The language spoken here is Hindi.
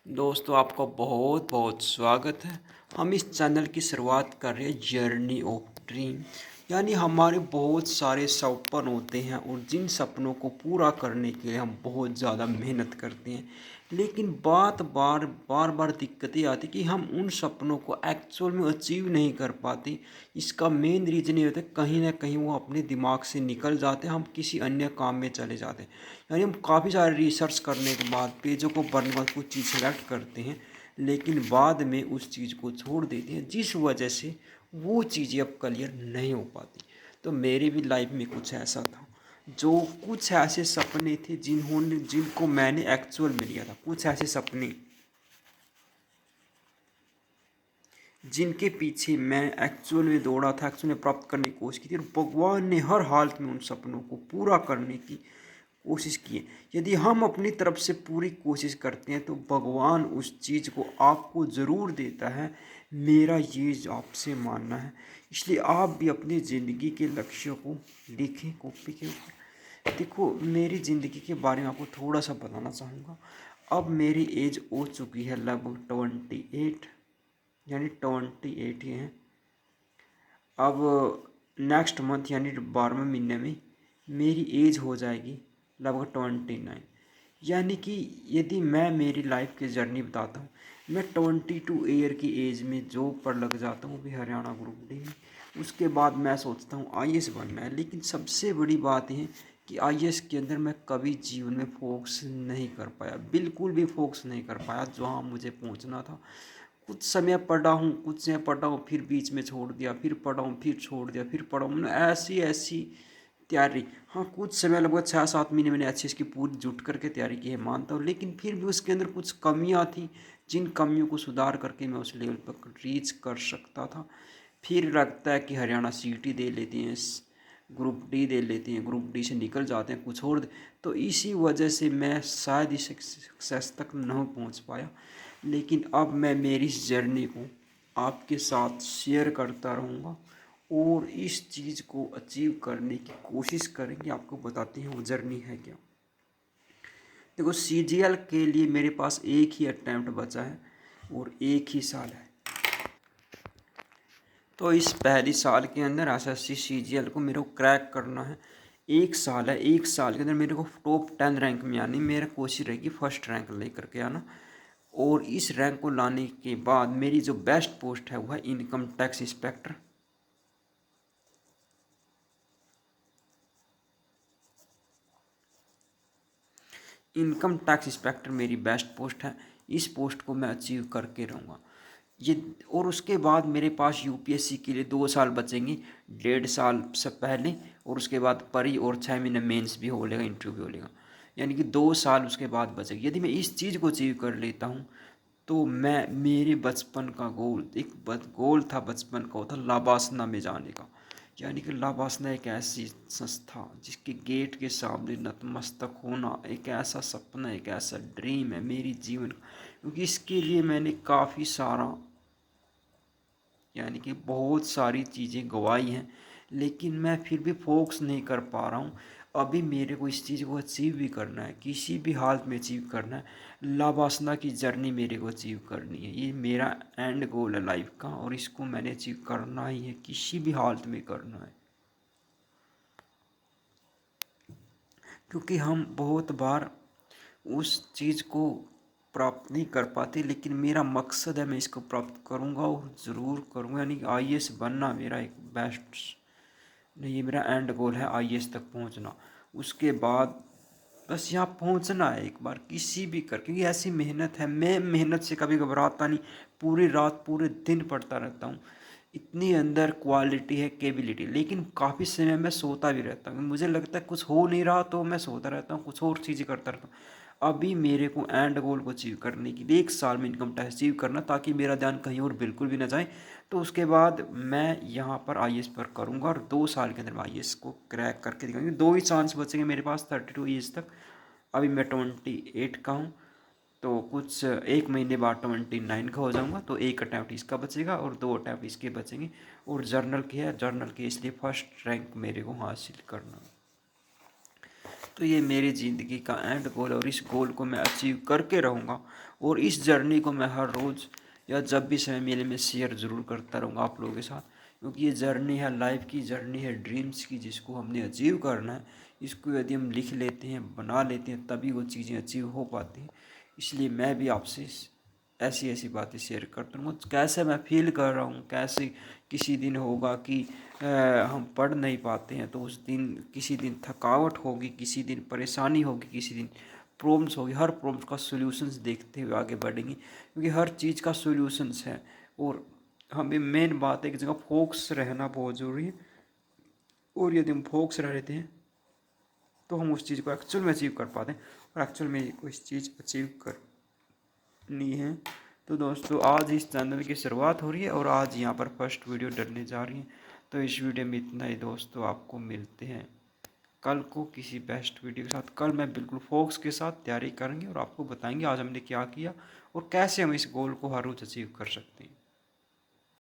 दोस्तों आपका बहुत बहुत स्वागत है। हम इस चैनल की शुरुआत कर रहे हैं जर्नी ऑफ ड्रीम। यानी हमारे बहुत सारे सपन होते हैं और जिन सपनों को पूरा करने के लिए हम बहुत ज़्यादा मेहनत करते हैं, लेकिन बार बार दिक्कतें आती कि हम उन सपनों को एक्चुअल में अचीव नहीं कर पाते। इसका मेन रीज़न ये होता है कहीं ना कहीं वो अपने दिमाग से निकल जाते हैं, हम किसी अन्य काम में चले जाते हैं। यानी हम काफ़ी सारे रिसर्च करने के बाद पेजों को भरने के बाद कुछ चीज़ सेलेक्ट करते हैं, लेकिन बाद में उस चीज़ को छोड़ देते हैं, जिस वजह से वो चीज़ें अब क्लियर नहीं हो पाती। तो मेरी भी लाइफ में कुछ ऐसा था, जो कुछ ऐसे सपने थे जिनको मैंने एक्चुअल में लिया था। कुछ ऐसे सपने जिनके पीछे मैं एक्चुअल में दौड़ा था, एक्चुअल में प्राप्त करने की कोशिश की थी, और भगवान ने हर हालत में उन सपनों को पूरा करने की कोशिश की है। यदि हम अपनी तरफ से पूरी कोशिश करते हैं तो भगवान उस चीज़ को आपको ज़रूर देता है। मेरा ये आपसे मानना है। इसलिए आप भी अपनी ज़िंदगी के लक्ष्यों को लिखें कॉपी के ऊपर। देखो, मेरी ज़िंदगी के बारे में आपको थोड़ा सा बताना चाहूँगा। अब मेरी एज हो चुकी है लगभग 28, यानी 28 ही हैं। अब नेक्स्ट मंथ यानी 12वें महीने में मेरी एज हो जाएगी लगभग 29। यानी कि यदि मैं मेरी लाइफ की जर्नी बताता हूँ, मैं 22 ईयर की एज में जॉब पर लग जाता हूँ, भी हरियाणा ग्रुप डी में। उसके बाद मैं सोचता हूँ आईएएस बनना है, लेकिन सबसे बड़ी बात यह है कि आईएएस के अंदर मैं कभी जीवन में फोकस नहीं कर पाया, बिल्कुल भी फोकस नहीं कर पाया जहाँ मुझे पहुँचना था। कुछ समय पढ़ा हूँ, कुछ समय पढ़ा हूँ, फिर बीच में छोड़ दिया, फिर पढ़ा हूँ, फिर छोड़ दिया, फिर पढ़ा हूँ, ऐसी ऐसी तैयारी। हाँ, कुछ समय लगभग 6-7 महीने मैंने अच्छे इसकी पूरी जुट करके तैयारी की है, मानता हूँ, लेकिन फिर भी उसके अंदर कुछ कमियाँ थी, जिन कमियों को सुधार करके मैं उस लेवल पर रीच कर सकता था। फिर लगता है कि हरियाणा सीटी दे लेते हैं, ग्रुप डी दे लेते हैं, ग्रुप डी से निकल जाते हैं, कुछ और तो इसी वजह से मैं शायद इस सक्सेस तक नहीं पहुंच पाया। लेकिन अब मैं मेरी इस जर्नी को आपके साथ शेयर करता रहूँगा और इस चीज़ को अचीव करने की कोशिश करेंगे। आपको बताते हैं वो जर्नी है क्या। देखो, सीजीएल के लिए मेरे पास एक ही अटैम्प्ट बचा है और एक ही साल है। तो इस पहली साल के अंदर एसएससी सीजीएल को मेरे को क्रैक करना है। एक साल है, एक साल के अंदर मेरे को टॉप 10 रैंक में आनी, मेरा कोशिश रहेगी फर्स्ट रैंक लेकर के आना। और इस रैंक को लाने के बाद मेरी जो बेस्ट पोस्ट है वो है income tax inspector. Income tax inspector मेरी बेस्ट पोस्ट है। इस पोस्ट को मैं अचीव करके रहूँगा ये। और उसके बाद मेरे पास यूपीएससी के लिए 2 साल बचेंगे, 1.5 साल से पहले, और उसके बाद परी और 6 महीने मेंस भी हो लेगा, इंटरव्यू भी हो लेगा। यानी कि 2 साल उसके बाद बचेगी। यदि मैं इस चीज़ को अचीव कर लेता हूँ तो मैं, मेरे बचपन का गोल, एक गोल था बचपन का, वो था लाबासना में जाने का। यानी कि लाबासना एक ऐसी संस्था जिसके गेट के सामने नतमस्तक होना एक ऐसा सपना, एक ऐसा ड्रीम है मेरी जीवन का। क्योंकि इसके लिए मैंने काफ़ी सारा, यानी कि बहुत सारी चीज़ें गंवाई हैं, लेकिन मैं फिर भी फोकस नहीं कर पा रहा हूँ। अभी मेरे को इस चीज़ को अचीव भी करना है, किसी भी हालत में अचीव करना है। लाबासना की जर्नी मेरे को अचीव करनी है, ये मेरा एंड गोल है लाइफ का, और इसको मैंने अचीव करना ही है, किसी भी हालत में करना है। क्योंकि हम बहुत बार उस चीज़ को प्राप्त नहीं कर पाते, लेकिन मेरा मकसद है मैं इसको प्राप्त करूँगा और ज़रूर करूँगा। यानी कि आईएएस बनना मेरा एक बेस्ट, नहीं, ये मेरा एंड गोल है, आईएएस तक पहुंचना। उसके बाद बस यहाँ पहुंचना है एक बार किसी भी कर, क्योंकि ऐसी मेहनत है, मैं मेहनत से कभी घबराता नहीं। पूरी रात पूरे दिन पढ़ता रहता हूँ, इतनी अंदर क्वालिटी है, कैपेबिलिटी। लेकिन काफ़ी समय मैं सोता भी रहता हूँ, मुझे लगता है कुछ हो नहीं रहा तो मैं सोता रहता हूँ, कुछ और चीज़ें करता रहता हूँ। अभी मेरे को एंड गोल को अचीव करने के लिए 1 साल में इनकम टैक्स अचीव करना, ताकि मेरा ध्यान कहीं और बिल्कुल भी ना जाए। तो उसके बाद मैं यहाँ पर आईएएस पर करूँगा, और 2 साल के अंदर मैं आईएएस को क्रैक करके दिखाऊंगी। 2 ही चांस बचेंगे मेरे पास 32 ईयर्स तक। अभी मैं 28 का हूँ, तो कुछ 1 महीने बाद 29 का हो जाऊँगा। तो एक अटैम्प्ट इसका बचेगा और 2 अटैम्प्ट इसके बचेंगे। और जर्नल के है, जर्नल के इसलिए फर्स्ट रैंक मेरे को हासिल करना। तो ये मेरी ज़िंदगी का एंड गोल और इस गोल को मैं अचीव करके रहूँगा। और इस जर्नी को मैं हर रोज़ या जब भी समय मिले मैं शेयर ज़रूर करता रहूँगा आप लोगों के साथ, क्योंकि ये जर्नी है, लाइफ की जर्नी है, ड्रीम्स की, जिसको हमने अचीव करना है। इसको यदि हम लिख लेते हैं, बना लेते हैं, तभी वो चीज़ें अचीव हो पाती हैं। इसलिए मैं भी आपसे ऐसी ऐसी बातें शेयर करता हूँ, कैसे मैं फील कर रहा हूँ, कैसे किसी दिन होगा कि हम पढ़ नहीं पाते हैं, तो उस दिन किसी दिन थकावट होगी, किसी दिन परेशानी होगी, किसी दिन प्रॉब्लम्स होगी। हर प्रॉब्लम्स का सॉल्यूशंस देखते हुए आगे बढ़ेंगे, क्योंकि हर चीज़ का सॉल्यूशंस है। और हमें मेन बात है कि जगह फोकस रहना बहुत ज़रूरी है। और यदि हम फोकस रह लेते हैं तो हम उस चीज़ को एक्चुअल में अचीव कर पाते हैं। और एक्चुअल में कोई चीज़ अचीव करनी है तो दोस्तों आज इस चैनल की शुरुआत हो रही है और आज यहाँ पर फर्स्ट वीडियो डलने जा रही है। तो इस वीडियो में इतना ही दोस्तों, आपको मिलते हैं कल को किसी बेस्ट वीडियो के साथ। कल मैं बिल्कुल फोकस के साथ तैयारी करेंगे और आपको बताएंगे आज हमने क्या किया और कैसे हम इस गोल को हर रोज़ अचीव कर सकते हैं।